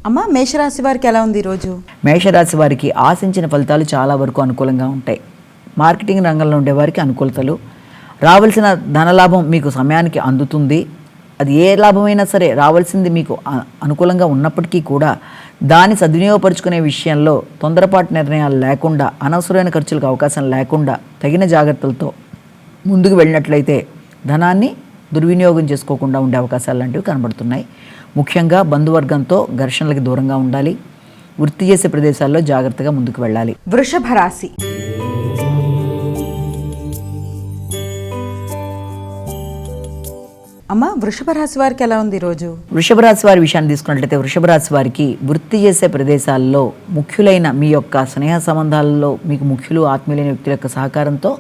అమ్మ మేషరాశి వారికి ఎలా ఉంది ఈరోజు? మేషరాశి వారికి ఆశించిన ఫలితాలు చాలా వరకు అనుకూలంగా ఉంటాయి. మార్కెటింగ్ రంగంలో ఉండేవారికి అనుకూలతలు, రావాల్సిన ధనలాభం మీకు సమయానికి అందుతుంది. అది ఏ లాభమైనా సరే రావాల్సింది మీకు అనుకూలంగా ఉన్నప్పటికీ కూడా దాన్ని సద్వినియోగపరుచుకునే విషయంలో తొందరపాటు నిర్ణయాలు లేకుండా, అనవసరమైన ఖర్చులకు అవకాశం లేకుండా తగిన జాగ్రత్తలతో ముందుకు వెళ్ళినట్లయితే ధనాన్ని దుర్వినియోగం చేసుకోకుండా ఉండే అవకాశాలు లాంటివి కనబడుతున్నాయి. ముఖ్యంగా బంధువర్గంతో ఘర్షణలకు దూరంగా ఉండాలి. వృత్తి చేసే ప్రదేశాల్లో జాగ్రత్తగా ముందుకు వెళ్ళాలి. వృషభ రాశి. అమ్మ వృషభ రాశి వారికి ఎలా ఉంది ఈరోజు? వృషభ రాశి వారి విషయాన్ని తీసుకున్నట్లయితే వృషభ రాశి వారికి వృత్తి చేసే ప్రదేశాల్లో ముఖ్యులైన మీ యొక్క స్నేహ సంబంధాలలో మీకు ముఖ్యులు ఆత్మీయులైన వ్యక్తుల యొక్క సహకారంతో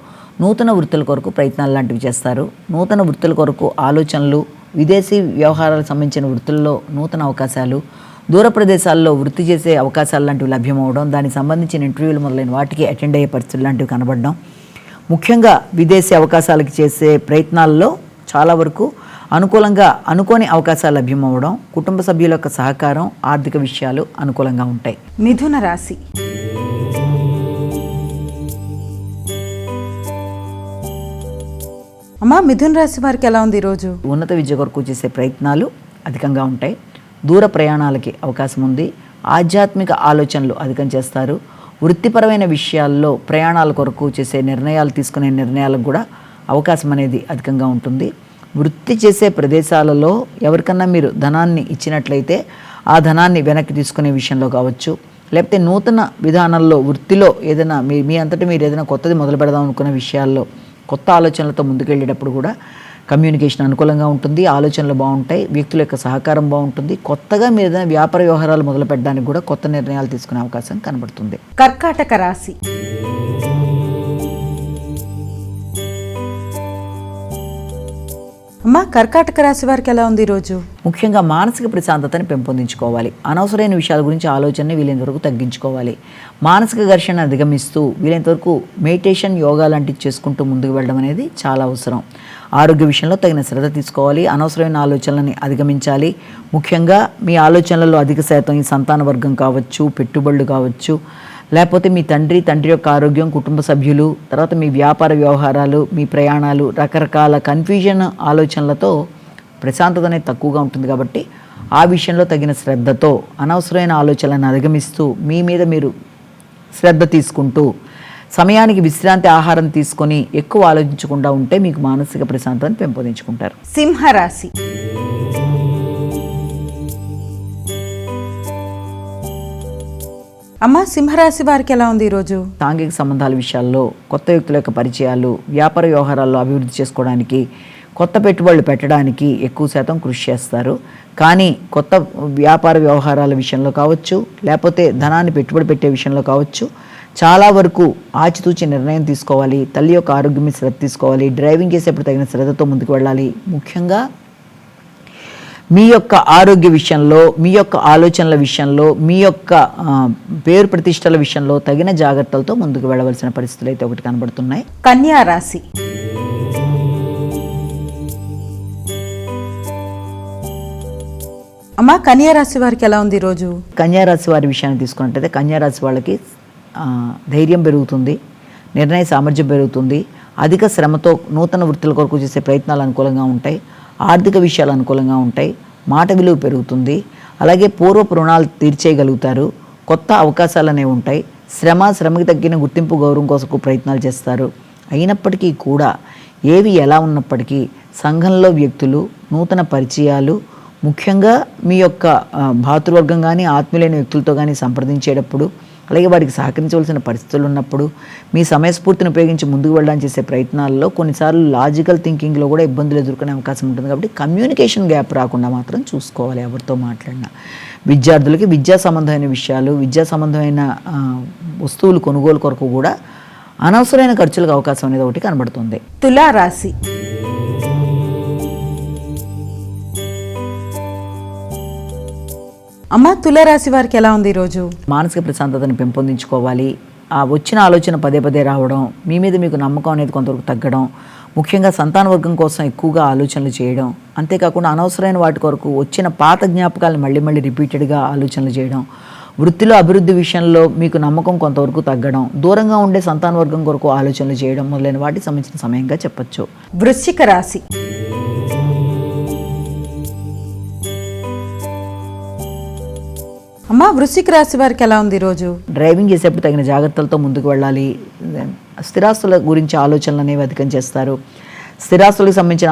నూతన వృత్తుల కొరకు ప్రయత్నాలు లాంటివి చేస్తారు. నూతన వృత్తుల కొరకు ఆలోచనలు, విదేశీ వ్యవహారాలకు సంబంధించిన వృత్తుల్లో నూతన అవకాశాలు, దూర ప్రదేశాల్లో వృత్తి చేసే అవకాశాలు లాంటివి లభ్యమవడం, దానికి సంబంధించిన ఇంటర్వ్యూలు మొదలైన వాటికి అటెండ్ అయ్యే పరిస్థితులు లాంటివి కనబడడం, ముఖ్యంగా విదేశీ అవకాశాలకు చేసే ప్రయత్నాల్లో చాలా వరకు అనుకూలంగా అనుకోని అవకాశాలు లభ్యమవడం, కుటుంబ సభ్యుల యొక్క సహకారం, ఆర్థిక విషయాలు అనుకూలంగా ఉంటాయి. మిథున రాశి. అమ్మ మిథున రాశి వారికి ఎలా ఉంది ఈరోజు? ఉన్నత విద్య కొరకు చేసే ప్రయత్నాలు అధికంగా ఉంటాయి. దూర ప్రయాణాలకి అవకాశం ఉంది. ఆధ్యాత్మిక ఆలోచనలు అధికం చేస్తారు. వృత్తిపరమైన విషయాల్లో ప్రయాణాల కొరకు చేసే నిర్ణయాలు, తీసుకునే నిర్ణయాలకు కూడా అవకాశం అనేది అధికంగా ఉంటుంది. వృత్తి చేసే ప్రదేశాలలో ఎవరికన్నా మీరు ధనాన్ని ఇచ్చినట్లయితే ఆ ధనాన్ని వెనక్కి తీసుకునే విషయంలో కావచ్చు, లేకపోతే నూతన విధానాల్లో వృత్తిలో ఏదైనా మీ అంతటా మీరు ఏదైనా కొత్తది మొదలు పెడదాం అనుకున్న విషయాల్లో కొత్త ఆలోచనలతో ముందుకెళ్ళేటప్పుడు కూడా కమ్యూనికేషన్ అనుకూలంగా ఉంటుంది. ఆలోచనలు బాగుంటాయి. వ్యక్తుల యొక్క సహకారం బాగుంటుంది. కొత్తగా మీరు ఏదైనా వ్యాపార వ్యవహారాలు మొదలు పెట్టడానికి కూడా కొత్త నిర్ణయాలు తీసుకునే అవకాశం కనబడుతుంది. కర్కాటక రాశి. అమ్మ కర్కాటక రాశి వారికి ఎలా ఉంది ఈరోజు? ముఖ్యంగా మానసిక ప్రశాంతతని పెంపొందించుకోవాలి. అనవసరమైన విషయాల గురించి ఆలోచనని వీలైనంత వరకు తగ్గించుకోవాలి. మానసిక ఘర్షణ అధిగమిస్తూ వీలైనంత వరకు మెడిటేషన్, యోగా లాంటివి చేసుకుంటూ ముందుకు వెళ్ళడం అనేది చాలా అవసరం. ఆరోగ్య విషయంలో తగిన శ్రద్ధ తీసుకోవాలి. అనవసరమైన ఆలోచనలని అధిగమించాలి. ముఖ్యంగా మీ ఆలోచనలలో అధిక శాతం ఈ సంతాన వర్గం కావచ్చు, పెట్టుబడులు కావచ్చు, లేకపోతే మీ తండ్రి యొక్క ఆరోగ్యం, కుటుంబ సభ్యులు, తర్వాత మీ వ్యాపార వ్యవహారాలు, మీ ప్రయాణాలు, రకరకాల కన్ఫ్యూజన్ ఆలోచనలతో ప్రశాంతత అనేది తక్కువగా ఉంటుంది. కాబట్టి ఆ విషయంలో తగిన శ్రద్ధతో అనవసరమైన ఆలోచనలను అధిగమిస్తూ మీ మీద మీరు శ్రద్ధ తీసుకుంటూ సమయానికి విశ్రాంతి ఆహారం తీసుకొని ఎక్కువ ఆలోచించకుండా ఉంటే మీకు మానసిక ప్రశాంతతను పెంపొందించుకుంటారు. సింహరాశి. అమ్మ సింహరాశి వారికి ఎలా ఉంది ఈరోజు? సాంఘిక సంబంధాల విషయాల్లో, కొత్త వ్యక్తుల యొక్క పరిచయాలు, వ్యాపార వ్యవహారాల్లో అభివృద్ధి చేసుకోవడానికి, కొత్త పెట్టుబడులు పెట్టడానికి ఎక్కువ శాతం కృషి చేస్తారు. కానీ కొత్త వ్యాపార వ్యవహారాల విషయంలో కావచ్చు, లేకపోతే ధనాన్ని పెట్టుబడి పెట్టే విషయంలో కావచ్చు, చాలా వరకు ఆచితూచి నిర్ణయం తీసుకోవాలి. తల్లి యొక్క ఆరోగ్యం మీద శ్రద్ధ తీసుకోవాలి. డ్రైవింగ్ చేసేప్పుడు తగిన శ్రద్ధతో ముందుకు వెళ్ళాలి. ముఖ్యంగా మీ యొక్క ఆరోగ్య విషయంలో, మీ యొక్క ఆలోచనల విషయంలో, మీ యొక్క పేరు ప్రతిష్టల విషయంలో తగిన జాగ్రత్తలతో ముందుకు వెళ్ళవలసిన పరిస్థితులు అయితే ఒకటి కనబడుతున్నాయి. కన్యా రాశి. అమ్మ కన్యా రాశి వారికి ఎలా ఉంది ఈరోజు? కన్యా రాశి వారి విషయాన్ని తీసుకున్నట్టయితే కన్యా రాశి వాళ్ళకి ధైర్యం పెరుగుతుంది, నిర్ణయ సామర్థ్యం పెరుగుతుంది. అధిక శ్రమతో నూతన వృత్తుల కొరకు చేసే ప్రయత్నాలు అనుకూలంగా ఉంటాయి. ఆర్థిక విషయాలు అనుకూలంగా ఉంటాయి. మాట విలువ పెరుగుతుంది. అలాగే పూర్వపు రుణాలు తీర్చేయగలుగుతారు. కొత్త అవకాశాలు అనేవి ఉంటాయి. శ్రమకి తగ్గిన గుర్తింపు, గౌరవం కోసం ప్రయత్నాలు చేస్తారు. అయినప్పటికీ కూడా ఏవి ఎలా ఉన్నప్పటికీ సంఘంలో వ్యక్తులు, నూతన పరిచయాలు, ముఖ్యంగా మీ యొక్క భాతృవర్గం కానీ ఆత్మీయులైన వ్యక్తులతో కానీ సంప్రదించేటప్పుడు, అలాగే వారికి సహకరించవలసిన పరిస్థితులు ఉన్నప్పుడు మీ సమయస్ఫూర్తిని ఉపయోగించి ముందుకు వెళ్ళడానికి చేసే ప్రయత్నాల్లో కొన్నిసార్లు లాజికల్ థింకింగ్లో కూడా ఇబ్బందులు ఎదుర్కొనే అవకాశం ఉంటుంది. కాబట్టి కమ్యూనికేషన్ గ్యాప్ రాకుండా మాత్రం చూసుకోవాలి ఎవరితో మాట్లాడినా. విద్యార్థులకి విద్యా సంబంధమైన విషయాలు, విద్యా సంబంధమైన వస్తువులు కొనుగోలు కొరకు కూడా అనవసరమైన ఖర్చులకు అవకాశం అనేది ఒకటి కనబడుతుంది. తులా రాశి. అమ్మ తులారాశి వారికి ఎలా ఉంది ఈరోజు? మానసిక ప్రశాంతతను పెంపొందించుకోవాలి. ఆ వచ్చిన ఆలోచన పదే పదే రావడం, మీ మీద మీకు నమ్మకం అనేది కొంతవరకు తగ్గడం, ముఖ్యంగా సంతానవర్గం కోసం ఎక్కువగా ఆలోచనలు చేయడం, అంతేకాకుండా అనవసరమైన వాటి కొరకు వచ్చిన పాత జ్ఞాపకాలను మళ్ళీ మళ్ళీ రిపీటెడ్గా ఆలోచనలు చేయడం, వృత్తిలో అభివృద్ధి విషయంలో మీకు నమ్మకం కొంతవరకు తగ్గడం, దూరంగా ఉండే సంతానవర్గం కొరకు ఆలోచనలు చేయడం మొదలైన వాటికి సంబంధించిన సమయంగా చెప్పొచ్చు. వృశ్చిక రాశి. అమ్మా, వృశ్చిక రాశి వారికి ఎలా ఉంది ఈరోజు? డ్రైవింగ్ చేసేప్పుడు తగిన జాగ్రత్తలతో ముందుకు వెళ్ళాలి. స్థిరాస్తుల గురించి ఆలోచనలు అనేవి అధికం చేస్తారు. స్థిరాస్తులకు సంబంధించిన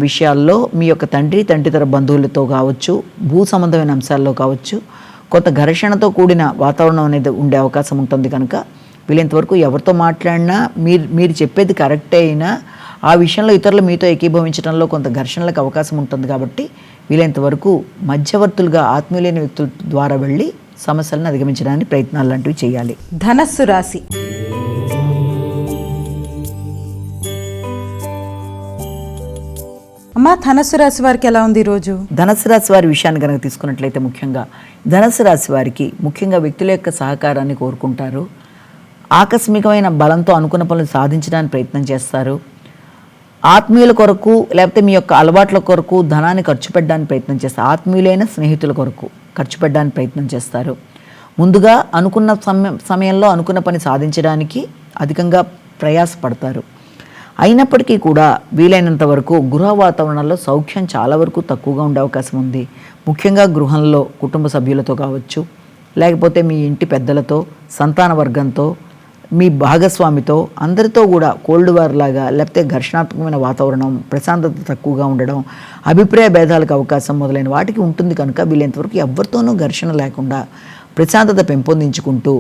విషయాల్లో మీ యొక్క తండ్రితర బంధువులతో కావచ్చు, భూ సంబంధమైన అంశాల్లో కావచ్చు, కొంత ఘర్షణతో కూడిన వాతావరణం అనేది ఉండే అవకాశం ఉంటుంది. కనుక వీలైనంతవరకు ఎవరితో మాట్లాడినా మీరు చెప్పేది కరెక్టే అయినా ఆ విషయంలో ఇతరులు మీతో ఏకీభవించడంలో కొంత ఘర్షణలకు అవకాశం ఉంటుంది. కాబట్టి వీలైనంతవరకు మధ్యవర్తులుగా ఆత్మీయులైన వ్యక్తుల ద్వారా వెళ్ళి సమస్యలను అధిగమించడానికి ప్రయత్నాలు లాంటివి చేయాలి. ధనస్సు రాశి. అమ్మా, ధనస్సు రాశి వారికి ఎలా ఉంది ఈరోజు? ధనస్సు రాశి వారి విషయాన్ని కనుక తీసుకున్నట్లయితే ముఖ్యంగా ధనస్సు రాశి వారికి ముఖ్యంగా వ్యక్తుల యొక్క సహకారాన్ని కోరుకుంటారు. ఆకస్మికమైన బలంతో అనుకున్న పనులు సాధించడానికి ప్రయత్నం చేస్తారు. ఆత్మీయుల కొరకు లేకపోతే మీ యొక్క అలవాట్ల కొరకు ధనాన్ని ఖర్చు పెట్టడానికి ప్రయత్నం చేస్తారు. ఆత్మీయులైన స్నేహితుల కొరకు ఖర్చు పెట్టడానికి ప్రయత్నం చేస్తారు. ముందుగా అనుకున్న సమయంలో అనుకున్న పని సాధించడానికి అధికంగా ప్రయాసపడతారు. అయినప్పటికీ కూడా వీలైనంత వరకు గృహ వాతావరణంలో సౌఖ్యం చాలా వరకు తక్కువగా ఉండే అవకాశం ఉంది. ముఖ్యంగా గృహంలో కుటుంబ సభ్యులతో కావచ్చు, లేకపోతే మీ ఇంటి పెద్దలతో, సంతాన వర్గంతో, మీ భాగస్వామితో, అందరితో కూడా కోల్డ్ వార్ లాగా లేకపోతే ఘర్షణాత్మకమైన వాతావరణం, ప్రశాంతత తక్కువగా ఉండడం, అభిప్రాయ భేదాలకు అవకాశం మొదలైన వాటికి ఉంటుంది. కనుక వీలైనంతవరకు ఎవరితోనూ ఘర్షణ లేకుండా ప్రశాంతత పెంపొందించుకుంటూ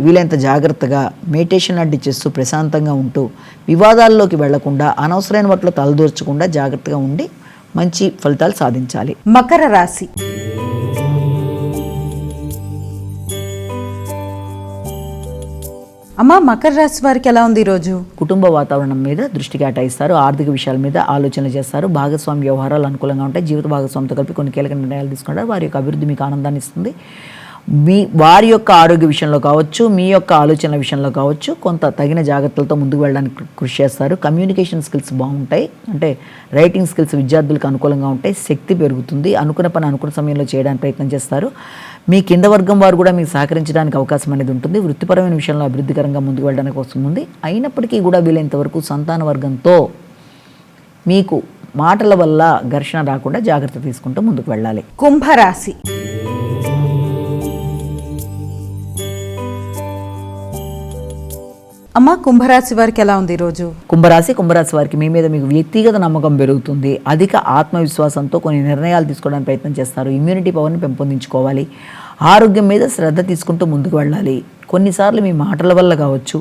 వీలైనంత జాగ్రత్తగా మెడిటేషన్ లాంటి చేస్తూ ప్రశాంతంగా ఉంటూ వివాదాల్లోకి వెళ్లకుండా అనవసరమైన వాటిలో తలదూర్చకుండా జాగ్రత్తగా ఉండి మంచి ఫలితాలు సాధించాలి. మకర రాశి. అమ్మా, మకర రాశి వారికి ఎలా ఉంది ఈరోజు? కుటుంబ వాతావరణం మీద దృష్టి కేటాయిస్తారు. ఆర్థిక విషయాల మీద ఆలోచనలు చేస్తారు. భాగస్వామి వ్యవహారాలు అనుకూలంగా ఉంటాయి. జీవిత భాగస్వామితో కలిపి కొన్ని కీలక నిర్ణయాలు తీసుకుంటారు. వారి యొక్క అభివృద్ధి మీకు ఆనందాన్ని ఇస్తుంది. వారి యొక్క ఆరోగ్య విషయంలో కావచ్చు, మీ యొక్క ఆలోచనల విషయంలో కావచ్చు, కొంత తగిన జాగ్రత్తలతో ముందుకు వెళ్ళడానికి కృషి చేస్తారు. కమ్యూనికేషన్ స్కిల్స్ బాగుంటాయి. అంటే రైటింగ్ స్కిల్స్ విద్యార్థులకు అనుకూలంగా ఉంటాయి. శక్తి పెరుగుతుంది. అనుకున్న పని అనుకున్న సమయంలో చేయడానికి ప్రయత్నం చేస్తారు. మీ కింద వర్గం వారు కూడా మీకు సహకరించడానికి అవకాశం అనేది ఉంటుంది. వృత్తిపరమైన విషయంలో అభివృద్ధికరంగా ముందుకు వెళ్ళడానికి వస్తుంది. అయినప్పటికీ కూడా వీలైనంత వరకు సంతాన వర్గంతో మీకు మాటల వల్ల ఘర్షణ రాకుండా జాగ్రత్త తీసుకుంటూ ముందుకు వెళ్ళాలి. కుంభరాశి. అమ్మ, కుంభరాశి వారికి ఎలా ఉంది ఈరోజు? కుంభరాశి వారికి మీ మీద మీకు వ్యక్తిగత నమ్మకం పెరుగుతుంది. అధిక ఆత్మవిశ్వాసంతో కొన్ని నిర్ణయాలు తీసుకోవడానికి ప్రయత్నం చేస్తారు. ఇమ్యూనిటీ పవర్ని పెంపొందించుకోవాలి. ఆరోగ్యం మీద శ్రద్ధ తీసుకుంటూ ముందుకు వెళ్ళాలి. కొన్నిసార్లు మీ మాటల వల్ల కావచ్చు,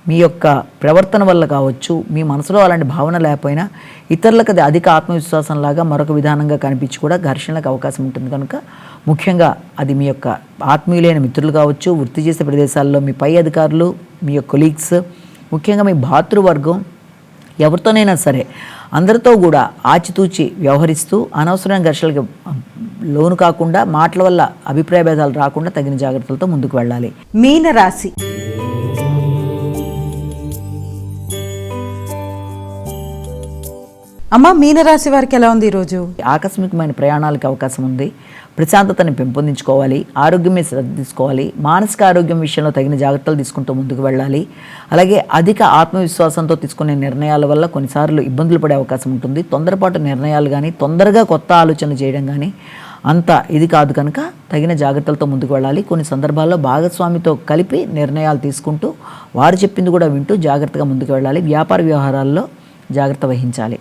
మీ యొక్క ప్రవర్తన వల్ల కావచ్చు, మీ మనసులో అలాంటి భావన లేకపోయినా ఇతరులకు అది అధిక ఆత్మవిశ్వాసంలాగా మరొక విధానంగా కనిపించి కూడా ఘర్షణలకు అవకాశం ఉంటుంది. కనుక ముఖ్యంగా అది మీ యొక్క ఆత్మీయులైన మిత్రులు కావచ్చు, వృత్తి చేసే ప్రదేశాల్లో మీ పై అధికారులు, మీ యొక్క కొలీగ్స్, ముఖ్యంగా మీ భాతృవర్గం, ఎవరితోనైనా సరే అందరితో కూడా ఆచితూచి వ్యవహరిస్తూ అనవసరమైన ఘర్షణలకు లోను కాకుండా మాటల వల్ల అభిప్రాయ భేదాలు రాకుండా తగిన జాగ్రత్తలతో ముందుకు వెళ్ళాలి. మీనరాశి. అమ్మ, మీనరాశి వారికి ఎలా ఉంది ఈరోజు? ఆకస్మికమైన ప్రయాణాలకు అవకాశం ఉంది. ప్రశాంతతని పెంపొందించుకోవాలి. ఆరోగ్యం మీద శ్రద్ధ తీసుకోవాలి. మానసిక ఆరోగ్యం విషయంలో తగిన జాగ్రత్తలు తీసుకుంటూ ముందుకు వెళ్ళాలి. అలాగే అధిక ఆత్మవిశ్వాసంతో తీసుకునే నిర్ణయాల వల్ల కొన్నిసార్లు ఇబ్బందులు పడే అవకాశం ఉంటుంది. తొందరపాటు నిర్ణయాలు కానీ, తొందరగా కొత్త ఆలోచనలు చేయడం కానీ అంత ఇది కాదు. కనుక తగిన జాగ్రత్తలతో ముందుకు వెళ్ళాలి. కొన్ని సందర్భాల్లో భాగస్వామితో కలిపి నిర్ణయాలు తీసుకుంటూ వారు చెప్పింది కూడా వింటూ జాగ్రత్తగా ముందుకు వెళ్ళాలి. వ్యాపార వ్యవహారాల్లో జాగ్రత్త వహించాలి.